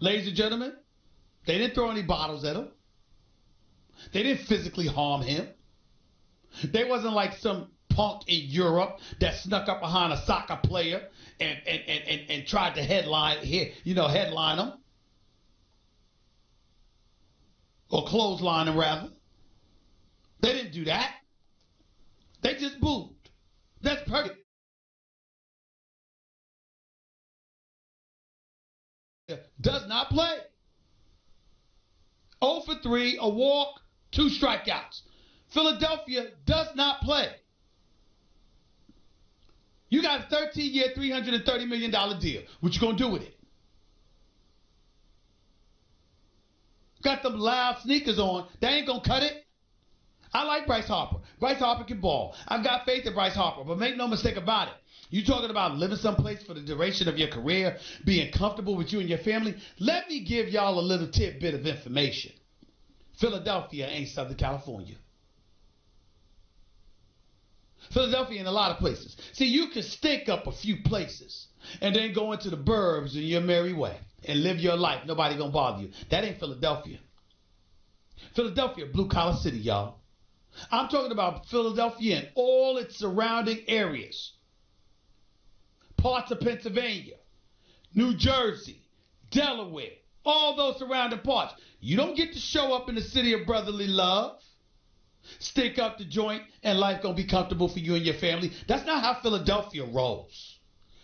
Ladies and gentlemen, they didn't throw any bottles at him. They didn't physically harm him. They wasn't like some punk in Europe that snuck up behind a soccer player and tried to headline him. Or clothesline him, rather. They didn't do that. They just booed. That's perfect. Does not play. 0 for 3, a walk, 2 strikeouts. Philadelphia does not play. You got a 13-year, $330 million deal. What you going to do with it? Got them loud sneakers on. They ain't going to cut it. I like Bryce Harper. Bryce Harper can ball. I've got faith in Bryce Harper, but make no mistake about it. You talking about living someplace for the duration of your career, being comfortable with you and your family? Let me give y'all a little tidbit of information. Philadelphia ain't Southern California. Philadelphia in a lot of places. See, you can stink up a few places and then go into the burbs in your merry way and live your life. Nobody gonna bother you. That ain't Philadelphia. Philadelphia, blue-collar city, y'all. I'm talking about Philadelphia and all its surrounding areas. Parts of Pennsylvania, New Jersey, Delaware, all those surrounding parts. You don't get to show up in the city of brotherly love, stick up the joint, and life gonna be comfortable for you and your family. That's not how Philadelphia rolls.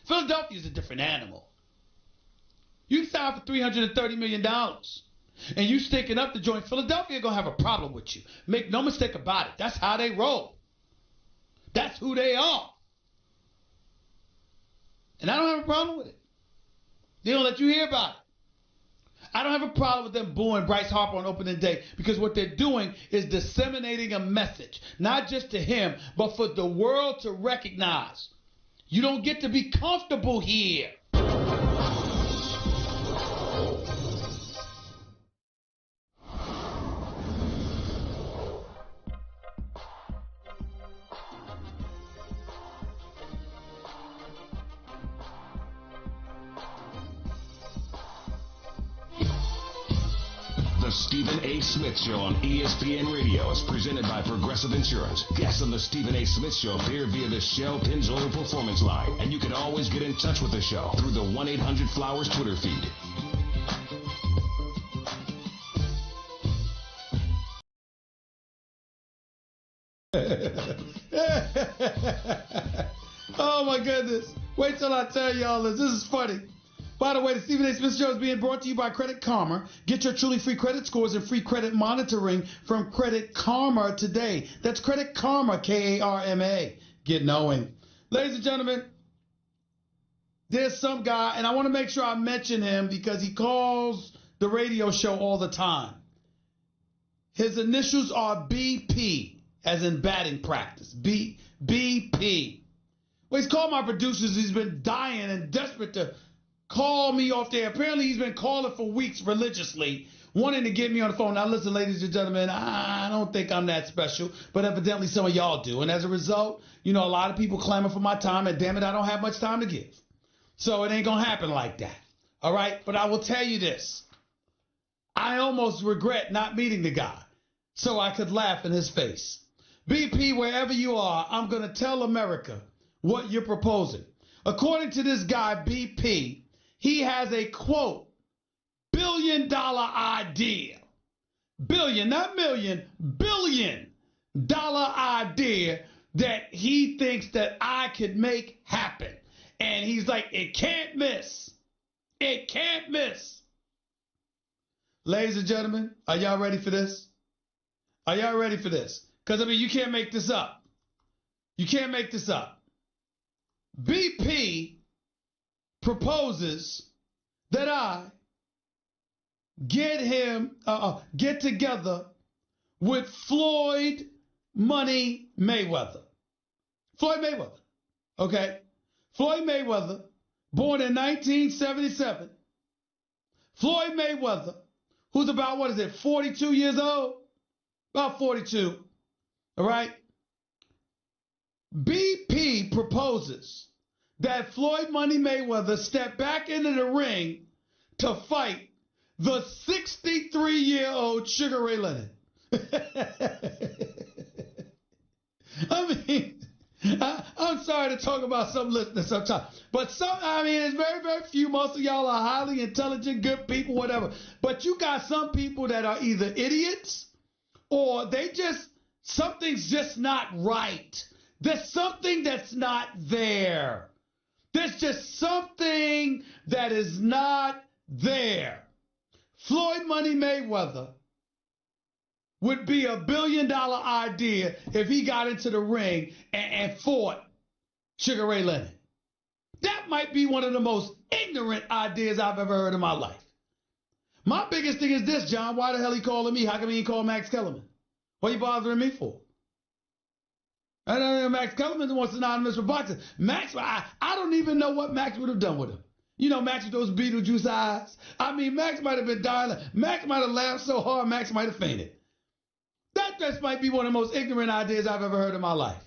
Philadelphia is a different animal. You sign for $330 million. And you sticking up the joint, Philadelphia gonna have a problem with you. Make no mistake about it. That's how they roll. That's who they are. And I don't have a problem with it. They don't let you hear about it. I don't have a problem with them booing Bryce Harper on opening day because what they're doing is disseminating a message, not just to him, but for the world to recognize. You don't get to be comfortable here. The Stephen A. Smith Show on ESPN Radio is presented by Progressive Insurance. Guests on the Stephen A. Smith Show appear via the Shell Pennzoil Performance Line, and you can always get in touch with the show through the 1-800-Flowers Twitter feed. Oh my goodness. Wait till I tell y'all this. This is funny. By the way, the Stephen A. Smith Show is being brought to you by Credit Karma. Get your truly free credit scores and free credit monitoring from Credit Karma today. That's Credit Karma, K-A-R-M-A. Get knowing. Ladies and gentlemen, there's some guy, and I want to make sure I mention him because he calls the radio show all the time. His initials are BP, as in batting practice. BP. Well, he's called my producers. He's been dying and desperate to call me off there. Apparently, he's been calling for weeks religiously, wanting to get me on the phone. Now, listen, ladies and gentlemen, I don't think I'm that special, but evidently some of y'all do. And as a result, a lot of people clamor for my time, and damn it, I don't have much time to give. So it ain't going to happen like that. All right? But I will tell you this. I almost regret not meeting the guy so I could laugh in his face. BP, wherever you are, I'm going to tell America what you're proposing. According to this guy, BP, he has a, quote, billion-dollar idea. Billion, not million, billion-dollar idea that he thinks that I could make happen. And he's like, it can't miss. It can't miss. Ladies and gentlemen, are y'all ready for this? Are y'all ready for this? Because, you can't make this up. You can't make this up. BP proposes that I get together with Floyd Money Mayweather. Floyd Mayweather, okay? Floyd Mayweather, born in 1977. Floyd Mayweather, who's about, 42 years old? About 42, all right? BP proposes that Floyd Money Mayweather step back into the ring to fight the 63-year-old Sugar Ray Leonard. I mean, I'm sorry to talk about some listeners sometimes, but it's very, very few. Most of y'all are highly intelligent, good people, whatever. But you got some people that are either idiots or something's just not right. There's something that's not there. There's just something that is not there. Floyd Money Mayweather would be $1 billion idea if he got into the ring and fought Sugar Ray Leonard. That might be one of the most ignorant ideas I've ever heard in my life. My biggest thing is this, John. Why the hell he calling me? How come he ain't call Max Kellerman? What are you bothering me for? I don't know. Max Kellerman was synonymous with boxing. Max, I don't even know what Max would have done with him. You know, Max with those Beetlejuice eyes. I mean, Max might have been dying. Max might have laughed so hard, Max might have fainted. That just might be one of the most ignorant ideas I've ever heard in my life.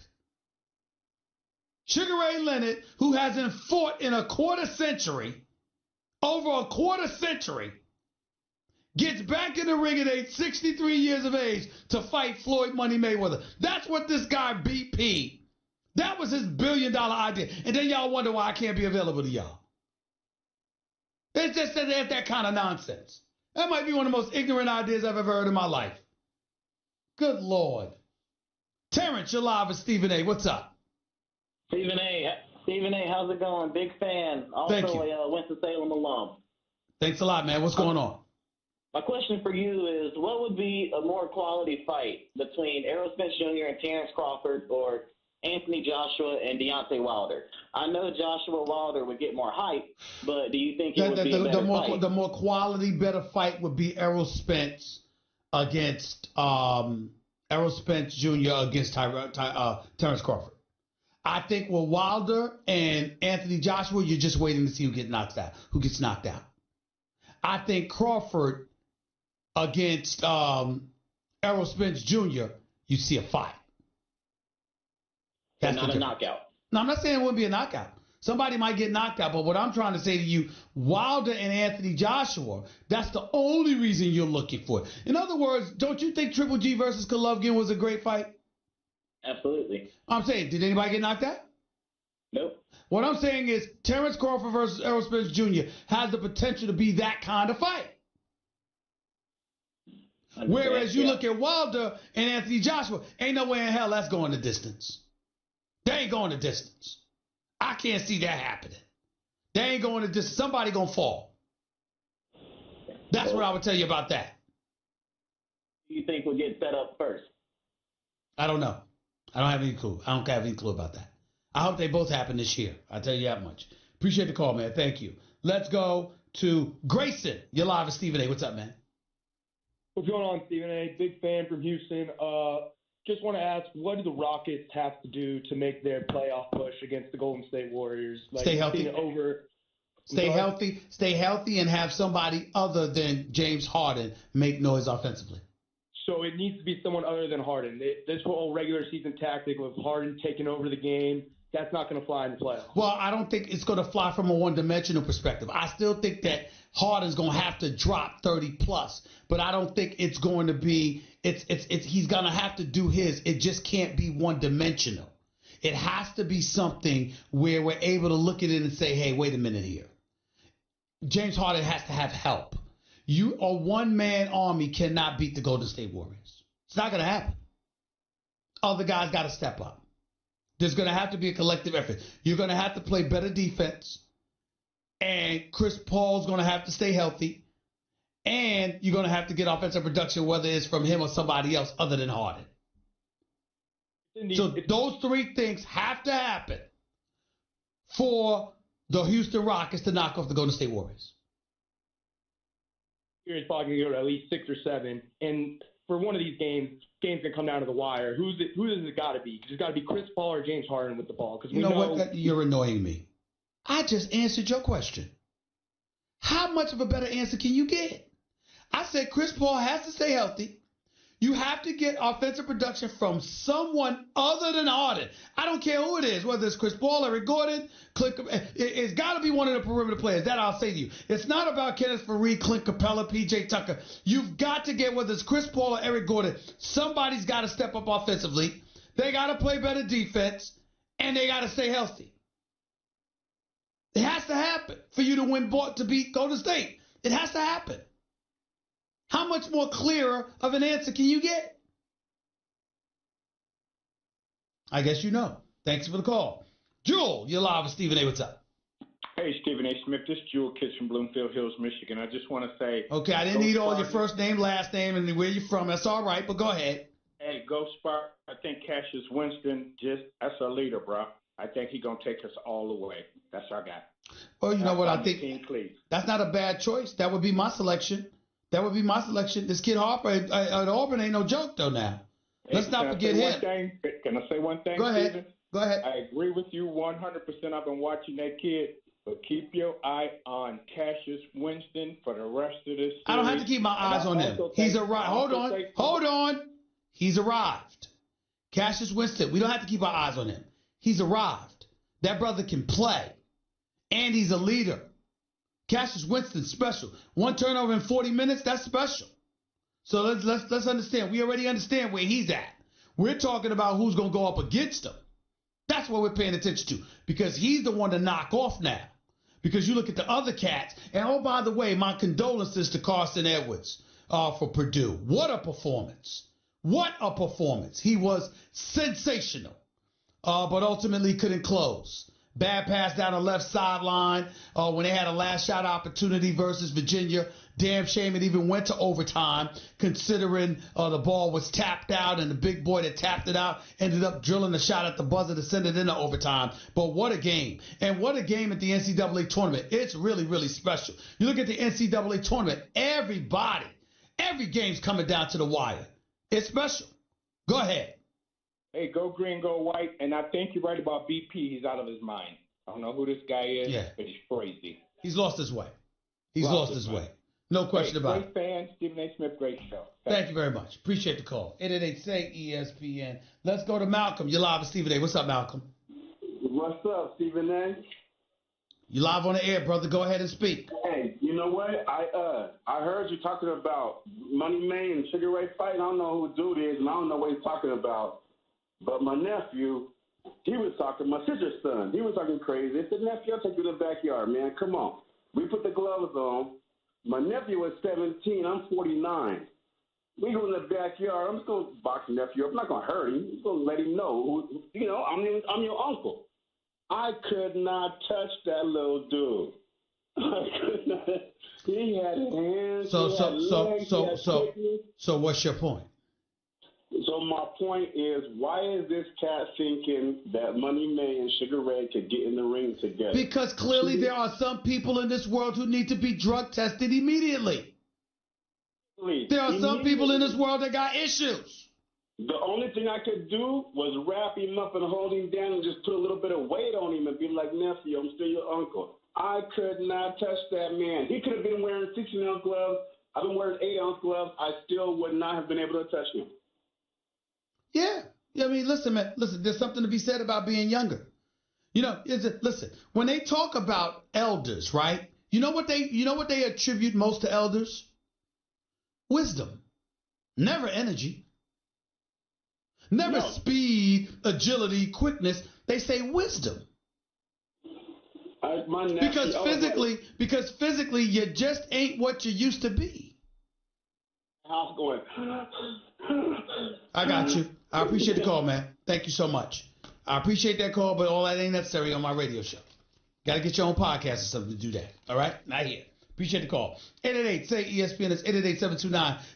Sugar Ray Leonard, who hasn't fought in over a quarter century, gets back in the ring at age 63 years of age to fight Floyd Money Mayweather. That's what this guy BP. That was his $1 billion idea. And then y'all wonder why I can't be available to y'all. It's just that kind of nonsense. That might be one of the most ignorant ideas I've ever heard in my life. Good Lord. Terrence, you're live with Stephen A. What's up? Stephen A., how's it going? Big fan. Also a Winston-Salem alum. Thanks a lot, man. What's going on? My question for you is, what would be a more quality fight between Errol Spence Jr. and Terrence Crawford, or Anthony Joshua and Deontay Wilder? I know Joshua Wilder would get more hype, but do you think it would be a better fight? The more quality, better fight would be Errol Spence against Errol Spence Jr. against Terrence Crawford. I think with Wilder and Anthony Joshua, you're just waiting to see who gets knocked out. I think Crawford against Errol Spence Jr., you see a fight. That's not a knockout. No, I'm not saying it wouldn't be a knockout. Somebody might get knocked out, but what I'm trying to say to you, Wilder and Anthony Joshua, that's the only reason you're looking for it. In other words, don't you think Triple G versus Golovkin was a great fight? Absolutely. I'm saying, did anybody get knocked out? Nope. What I'm saying is Terrence Crawford versus Errol Spence Jr. has the potential to be that kind of fight. Whereas you look at Wilder and Anthony Joshua, ain't no way in hell that's going the distance. They ain't going the distance. I can't see that happening. They ain't going the distance. Somebody going to fall. That's what I would tell you about that. Who do you think will get set up first? I don't know. I don't have any clue. I don't have any clue about that. I hope they both happen this year. I'll tell you that much. Appreciate the call, man. Thank you. Let's go to Grayson. You're live with Stephen A. What's up, man? What's going on, Stephen A? Big fan from Houston. Just want to ask, what do the Rockets have to do to make their playoff push against the Golden State Warriors? Stay healthy. Stay healthy, and have somebody other than James Harden make noise offensively. So it needs to be someone other than Harden. This whole regular season tactic with Harden taking over the game, that's not going to fly in the playoffs. Well, I don't think it's going to fly from a one-dimensional perspective. I still think that Harden's going to have to drop 30+, but I don't think it's going to be he's going to have to do his. It just can't be one-dimensional. It has to be something where we're able to look at it and say, hey, wait a minute here. James Harden has to have help. A one-man army cannot beat the Golden State Warriors. It's not going to happen. Other guys got to step up. There's going to have to be a collective effort. You're going to have to play better defense. And Chris Paul's going to have to stay healthy. And you're going to have to get offensive production, whether it's from him or somebody else other than Harden. So those three things have to happen for the Houston Rockets to knock off the Golden State Warriors. It's probably going to go to at least 6 or 7. And for one of these games can come down to the wire. Who does it got to be? Because it's got to be Chris Paul or James Harden with the ball. Because you know what? You're annoying me. I just answered your question. How much of a better answer can you get? I said Chris Paul has to stay healthy. You have to get offensive production from someone other than Harden. I don't care who it is, whether it's Chris Paul, Eric Gordon, it's got to be one of the perimeter players. That I'll say to you. It's not about Kenneth Faried, Clint Capella, P.J. Tucker. You've got to get, whether it's Chris Paul or Eric Gordon, somebody's got to step up offensively. They got to play better defense, and they got to stay healthy. It has to happen for you to beat Golden State. It has to happen. How much more clearer of an answer can you get? I guess you know. Thanks for the call. Jewel, you're live with Stephen A. What's up? Hey, Stephen A. Smith. This is Jewel Kids from Bloomfield Hills, Michigan. I just want to say... Okay, I didn't need all your first name, last name, and where you're from. That's all right, but go ahead. Hey, go Spark. I think Cassius Winston, that's our leader, bro. I think he's going to take us all the way. That's our guy. Well, you know what I think? That's not a bad choice. That would be my selection. This kid Harper at Auburn ain't no joke, though, now. Let's not forget him. Can I say one thing, Go ahead. Steven? Go ahead. I agree with you 100%. I've been watching that kid, but keep your eye on Cassius Winston for the rest of this series. I don't have to keep my eyes on him. He's arrived. Hold on. He's arrived. Cassius Winston, we don't have to keep our eyes on him. He's arrived. That brother can play, and he's a leader. Cassius Winston's special. One turnover in 40 minutes, that's special. So let's understand. We already understand where he's at. We're talking about who's going to go up against him. That's what we're paying attention to, because he's the one to knock off now. Because you look at the other cats, and oh, by the way, my condolences to Carson Edwards for Purdue. What a performance. What a performance. He was sensational, but ultimately couldn't close. Bad pass down the left sideline when they had a last shot opportunity versus Virginia. Damn shame it even went to overtime, considering the ball was tapped out and the big boy that tapped it out ended up drilling the shot at the buzzer to send it into overtime. But what a game. And what a game at the NCAA tournament. It's really, really special. You look at the NCAA tournament, every game's coming down to the wire. It's special. Go ahead. Hey, go green, go white. And I think you're right about BP. He's out of his mind. I don't know who this guy is, but he's crazy. He's lost his way. He's lost his way. No question about it. Great fan, Stephen A. Smith, great show. Thank you very much. Appreciate the call. 888-SAY-ESPN. Let's go to Malcolm. You're live with Stephen A. What's up, Malcolm? What's up, Stephen A.? You live on the air, brother. Go ahead and speak. Hey, you know what? I heard you talking about Money May and Sugar Ray fight. I don't know who dude is, and I don't know what he's talking about. But my nephew, he was talking, my sister's son, he was talking crazy. I said, nephew, I'll take you to the backyard, man. Come on. We put the gloves on. My nephew was 17. I'm 49. We go in the backyard. I'm just going to box the nephew up. I'm not going to hurt him. I'm just going to let him know, I'm your uncle. I could not touch that little dude. I could not. He had hands. So what's your point? So my point is, why is this cat thinking that Money May and Sugar Ray could get in the ring together? Because clearly there are some people in this world who need to be drug tested immediately. There are some people in this world that got issues. The only thing I could do was wrap him up and hold him down and just put a little bit of weight on him and be like, nephew, I'm still your uncle. I could not touch that man. He could have been wearing 16-ounce gloves. I've been wearing 8-ounce gloves. I still would not have been able to touch him. Yeah. I mean, listen, man. Listen, there's something to be said about being younger. Listen, when they talk about elders, right? You know what they attribute most to elders? Wisdom. Never energy. Never speed, agility, quickness. They say wisdom. Because physically you just ain't what you used to be. How's it going? I got you. I appreciate the call, man. Thank you so much. I appreciate that call, but all that ain't necessary on my radio show. Got to get your own podcast or something to do that. All right? Not here. Appreciate the call. 888-SAY-ESPN. It's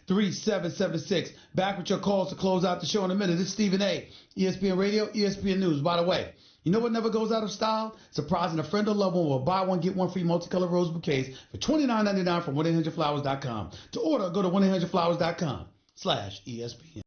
888-729-3776. Back with your calls to close out the show in a minute. It's Stephen A. ESPN Radio, ESPN News. By the way, you know what never goes out of style? Surprising a friend or loved one with buy one, get one free multicolored rose bouquets for $29.99 from 1-800-Flowers.com. To order, go to 1-800-Flowers.com/ESPN.